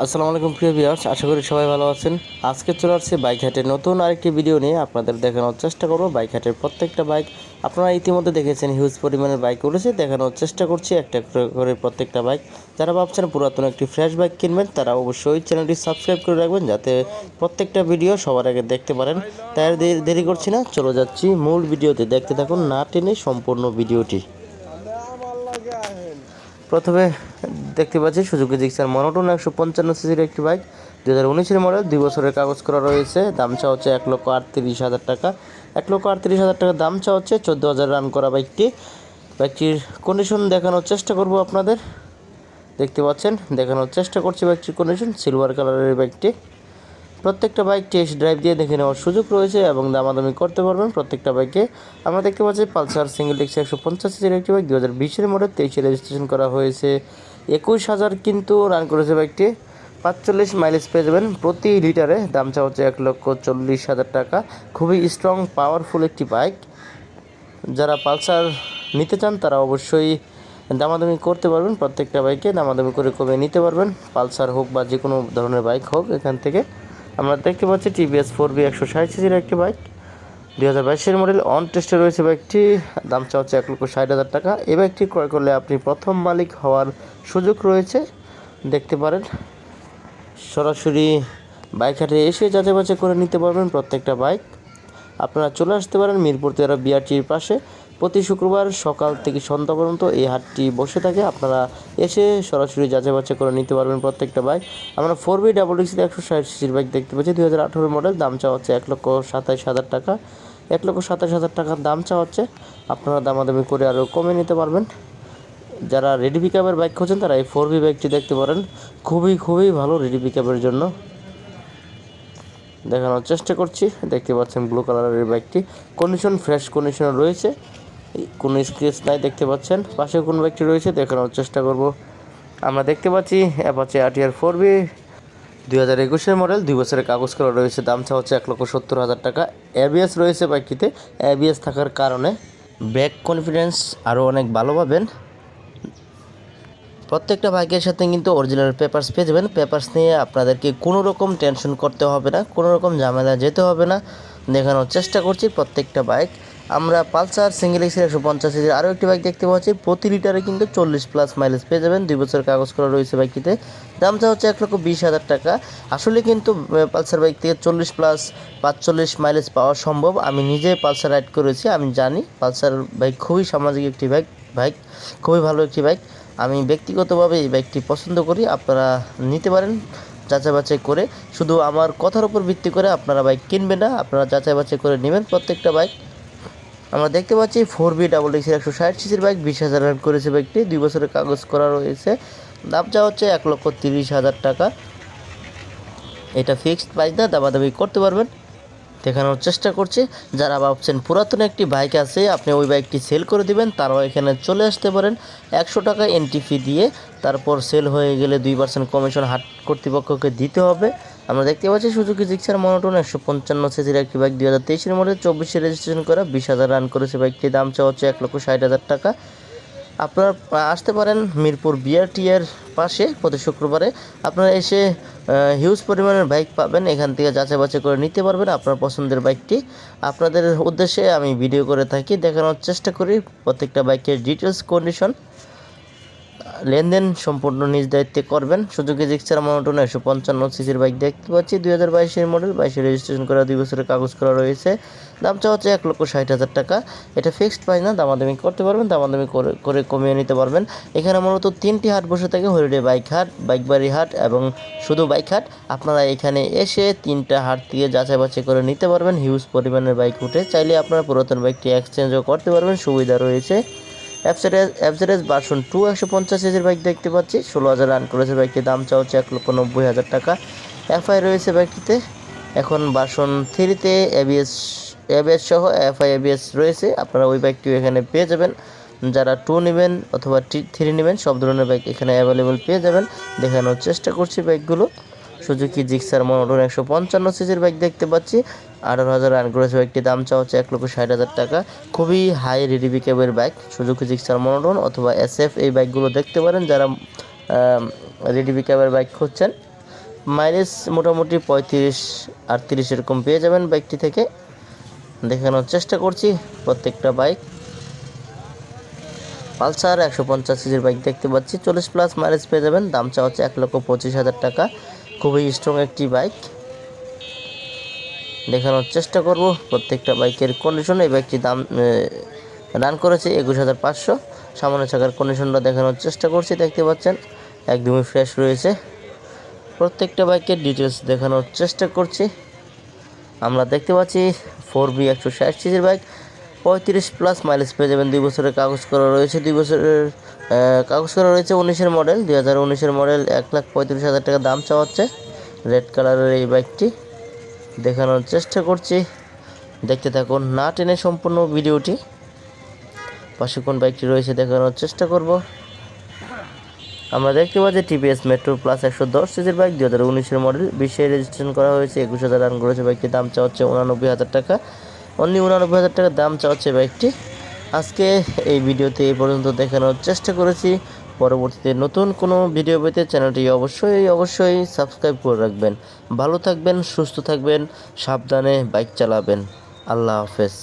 আসসালামু আলাইকুম প্রিয় ভিউয়ার্স, আশা করি সবাই ভালো আছেন। আজকে চলে আসছে বাইক হাটের নতুন আরেকটি ভিডিও নিয়ে আপনাদের দেখানোর চেষ্টা করব। বাইক হাটের প্রত্যেকটা বাইক আপনারা ইতিমধ্যে দেখেছেন, হিউজ পরিমাণের বাইক উঠেছে। দেখানোর চেষ্টা করছি একটা করে প্রত্যেকটা বাইক। যারা ভাবছেন পুরাতন একটি ফ্রেশ বাইক কিনবেন, তারা অবশ্যই চ্যানেলটি সাবস্ক্রাইব করে রাখবেন, যাতে প্রত্যেকটা ভিডিও সবার আগে দেখতে পারেন। তাই আর দেরি করছি না, চলে যাচ্ছি মূল ভিডিওতে। দেখতে থাকুন, না টেনে সম্পূর্ণ ভিডিওটি। প্রথমে দেখতে পাচ্ছি সুজুকি জিক্সার মনোটন 155 সিসির একটি বাইক, 2019-এর মডেল, 2 বছরের কাগজ করা রয়েছে। দাম চা হচ্ছে 1,38,000 টাকা। 1,38,000 টাকা দাম চা হচ্ছে। 14,000 রান করা বাইকটির কন্ডিশন দেখানোর চেষ্টা করব আপনাদের। দেখতে পাচ্ছেন, দেখানোর চেষ্টা করছি বাইকটির কন্ডিশন। সিলভার কালারের বাইকটি। প্রত্যেকটা বাইক টেস্ট ড্রাইভ দিয়ে দেখে নেওয়ার সুযোগ রয়েছে এবং দামাদামি করতে পারবেন প্রত্যেকটা বাইকে। আমরা দেখতে পাচ্ছি পালসার সিঙ্গেল ডিস্ক 150 সিসির একটি বাইক, 2020-এর মডেল, 23-এ রেজিস্ট্রেশন করা হয়েছে। 21,000 কিন্তু রান করেছে বাইকটি। 45 মাইলেজ পেয়ে যাবেন প্রতি লিটারে। দাম চা হচ্ছে 1,40,000 টাকা। খুবই স্ট্রং পাওয়ারফুল একটি বাইক। যারা পালসার নিতে চান তারা অবশ্যই দামাদামি করতে পারবেন। প্রত্যেকটা বাইকে দামাদামি করে কমে নিতে পারবেন, পালসার হোক বা যে কোনো ধরনের বাইক হোক। এখান থেকে আমরা দেখতে পাচ্ছি টিভিএস 4বি 160 সিসির একটি বাইক, 2022-এর মডেল, অন টেস্টে রয়েছে বাইকটি। দাম চা হচ্ছে 1,60,000 টাকা। এই বাইকটি ক্রয় করলে আপনি প্রথম মালিক হওয়ার সুযোগ রয়েছে। দেখতে পারেন, সরাসরি বাইক হাটে এসে যাচাই বাছাই করে নিতে পারবেন প্রত্যেকটা বাইক। আপনারা চলে আসতে পারেন মিরপুর 13 বিআরটির পাশে। প্রতি শুক্রবার সকাল থেকে সন্ধ্যা পর্যন্ত এই হাটটি বসে থাকে। আপনারা এসে সরাসরি যাচাই বাছাই করে নিতে পারবেন প্রত্যেকটা বাইক। আমরা 4বি XXX 160 সিসির বাইক দেখতে পাচ্ছি, 2018 মডেল। দাম চা হচ্ছে 1,27,000 টাকা। 1,27,000 টাকার দাম চা হচ্ছে। আপনারা দামাদামি করে আরও কমে নিতে পারবেন। যারা রেডি পিকআপের বাইক খুঁজছেন তারা এই 4বি বাইকটি দেখতে পারেন। খুবই ভালো রেডি পিকআপের জন্য। দেখানোর চেষ্টা করছি। দেখতে পাচ্ছেন ব্লু কালারের বাইকটি, কন্ডিশন ফ্রেশ কন্ডিশনে রয়েছে, কোনো স্ক্র্যাচ নাই। দেখতে পাচ্ছেন পাশে কোন বাইকটি রয়েছে, দেখানোর চেষ্টা করব। আমরা দেখতে পাচ্ছি অ্যাপাচি RTR 4বি, 2021-এর মডেল, 2 বছরের কাগজ করা রয়েছে। দাম চা হচ্ছে 1,70,000 টাকা। ABS রয়েছে বাইকটিতে। ABS থাকার কারণে ব্যাক কনফিডেন্স আরও অনেক ভালো পাবেন। প্রত্যেকটা বাইকের সাথে কিন্তু অরিজিনাল পেপারস পেয়ে যাবেন। পেপারস নিয়ে আপনাদেরকে কোনো রকম টেনশন করতে হবে না, কোনো রকম ঝামেলা যেতে হবে না। দেখানোর চেষ্টা করছি প্রত্যেকটা বাইক। আমরা পালসার সিঙ্গেল এক্সের 150 সিসির আরও একটি বাইক দেখতে পাচ্ছি। প্রতি লিটারে কিন্তু 40+ মাইলেজ পেয়ে যাবেন। 2 বছর কাগজ করা রয়েছে বাইকটিতে। দামটা হচ্ছে 1,20,000 টাকা। আসলে কিন্তু পালসার বাইক থেকে 40+ 45 মাইলেজ পাওয়া সম্ভব। আমি নিজে পালসার রাইড করেছি, আমি জানি পালসার বাইক খুবই সামাজিক একটি বাইক খুবই ভালো একটি বাইক। আমি ব্যক্তিগতভাবে এই বাইকটি পছন্দ করি। আপনারা নিতে পারেন যাচাই বাছাই করে। শুধু আমার কথার উপর ভিত্তি করে আপনারা বাইক কিনবেন না, আপনারা যাচাই বাছাই করে নেবেন প্রত্যেকটা বাইক। আমরা দেখতে পাচ্ছি 4বি XXX 160 সিসির বাইক, 20,000 রান করেছে বাইকটি, 2 বছরের কাগজ করা রয়েছে। দাম চা হচ্ছে 1,30,000 টাকা। এটা ফিক্সড প্রাইস না, দামাদামি করতে পারবেন। দেখানোর চেষ্টা করছি। যারা ভাবছেন পুরাতন একটি বাইক আছে, আপনি ওই বাইকটি সেল করে দিবেন, তারাও এখানে চলে আসতে পারেন। 100 টাকা এন্ট্রি ফি দিয়ে, তারপর সেল হয়ে গেলে 2% কমিশন হাট কর্তৃপক্ষকে দিতে হবে। আমরা দেখতে পাচ্ছি সুজুকি জিক্সার মনোটন 155 সিসির একটি বাইক, 2023-এর মডেল, 24-এ রেজিস্ট্রেশন করা, 20,000 রান করেছে বাইকটি। দাম চা হচ্ছে 1,60,000 টাকা। আপনারা আসতে পারেন মিরপুর বিআরটি এর পাশে প্রতি শুক্রবারে। আপনারা এসে হিউজ পরিমাণের বাইক পাবেন, এখান থেকে যাচাই বাছাই করে নিতে পারবেন আপনার পছন্দের বাইকটি। আপনাদের উদ্দেশ্যে আমি ভিডিও করে থাকি, দেখানোর চেষ্টা করি প্রত্যেকটা বাইকের ডিটেলস, কন্ডিশন। লেনদেন সম্পূর্ণ নিজ দায়িত্বে করবেন। সুজুকি জিক্সার মনোটন 155 সিসির বাইক দেখতে পাচ্ছি, 2022-এর মডেল, 22-এ রেজিস্ট্রেশন করা, 2 বছরের কাগজ করা রয়েছে। দাম চা হচ্ছে 1,60,000 টাকা। এটা ফিক্সড প্রাইস না, দামাদামি করতে পারবেন, দামাদামি করে কমিয়ে নিতে পারবেন। এখানে মূলত 3টি হাট বসে থাকে, হলিডে বাইক হাট, বাইকবাড়ি হাট এবং শুধু বাইক হাট। আপনারা এখানে এসে 3টা হাট দিয়ে যাচাই বাছাই করে নিতে পারবেন। হিউজ পরিমাণের বাইক উঠে, চাইলে আপনারা পুরাতন বাইকটি এক্সচেঞ্জও করতে পারবেন, সুবিধা রয়েছে। এফজেডএস ভার্সন 2 150 সিসির বাইক দেখতে পাচ্ছি, 16,000 রান করেছে বাইকটির। দাম চা হচ্ছে 1,90,000 টাকা। এফআই রয়েছে বাইকটিতে। এখন ভার্সন 3-তে এবিএস সহ এফআই এবিএস রয়েছে। আপনারা ওই বাইকটিও এখানে পেয়ে যাবেন। যারা 2 নেবেন অথবা 3 নেবেন, সব ধরনের বাইক এখানে অ্যাভেলেবেল পেয়ে যাবেন। দেখানোর চেষ্টা করছি বাইকগুলো। সুজুকি জিক্সার মনোটন 155 সিসির বাইক দেখতে পাচ্ছি, 18,000 রান করেছে বাইকটি। দাম চা হচ্ছে 1,60,000 টাকা। খুবই হাই রেডি ক্যাবের বাইক সুজুকি জিক্সার মনোটন অথবা SF, এই বাইকগুলো দেখতে পারেন যারা রেডি ক্যাবের বাইক খুঁজছেন। মাইলেজ মোটামুটি 35-38 এরকম পেয়ে যাবেন বাইকটি থেকে। দেখানোর চেষ্টা করছি প্রত্যেকটা বাইক। পালসার 150 সিসির বাইক দেখতে পাচ্ছি, 40+ মাইলেজ পেয়ে যাবেন। দাম চা হচ্ছে 1,25,000 টাকা। খুবই স্ট্রং একটি বাইক। দেখানোর চেষ্টা করব প্রত্যেকটা বাইকের কন্ডিশন। এই বাইকটি দাম রান করেছে 21,500। সামনে চাকার কন্ডিশনটা দেখানোর চেষ্টা করছি, দেখতে পাচ্ছেন একদমই ফ্রেশ রয়েছে। প্রত্যেকটা বাইকের ডিটেলস দেখানোর চেষ্টা করছি। আমরা দেখতে পাচ্ছি 4B 160 সিসির বাইক, 35+ মাইলেজ পেয়ে যাবেন। 2 বছরের কাগজ করা রয়েছে, 2 বছরের কাগজ করা রয়েছে। 19-এর মডেল, 2019-এর মডেল। 1,35,000 টাকা দাম চাওয়া হচ্ছে। রেড কালারের এই বাইকটি দেখানোর চেষ্টা করছি, দেখতে থাকুন, না টেনে সম্পূর্ণ ভিডিওটি। পাশে কোন বাইকটি রয়েছে দেখানোর চেষ্টা করব। আমরা দেখতে পাচ্ছি টিভিএস মেট্রো প্লাস 110 সিসির বাইক, 2019-এর মডেল। 20-এ রেজিস্ট্রেশন করা হয়েছে, 21,000 রান করেছে বাইকটির। দাম চাওয়া হচ্ছে 89,000 টাকা। অনলি 89,000 টাকা দাম চাওয়া হচ্ছে বাইকটি। আজকে এই ভিডিওতে এই পর্যন্ত দেখানোর চেষ্টা করেছি। পরবর্তীতে নতুন কোনো ভিডিও পেতে চ্যানেলটি অবশ্যই সাবস্ক্রাইব করে রাখবেন। ভালো থাকবেন, সুস্থ থাকবেন, সাবধানে বাইক চালাবেন। আল্লাহ হাফেজ।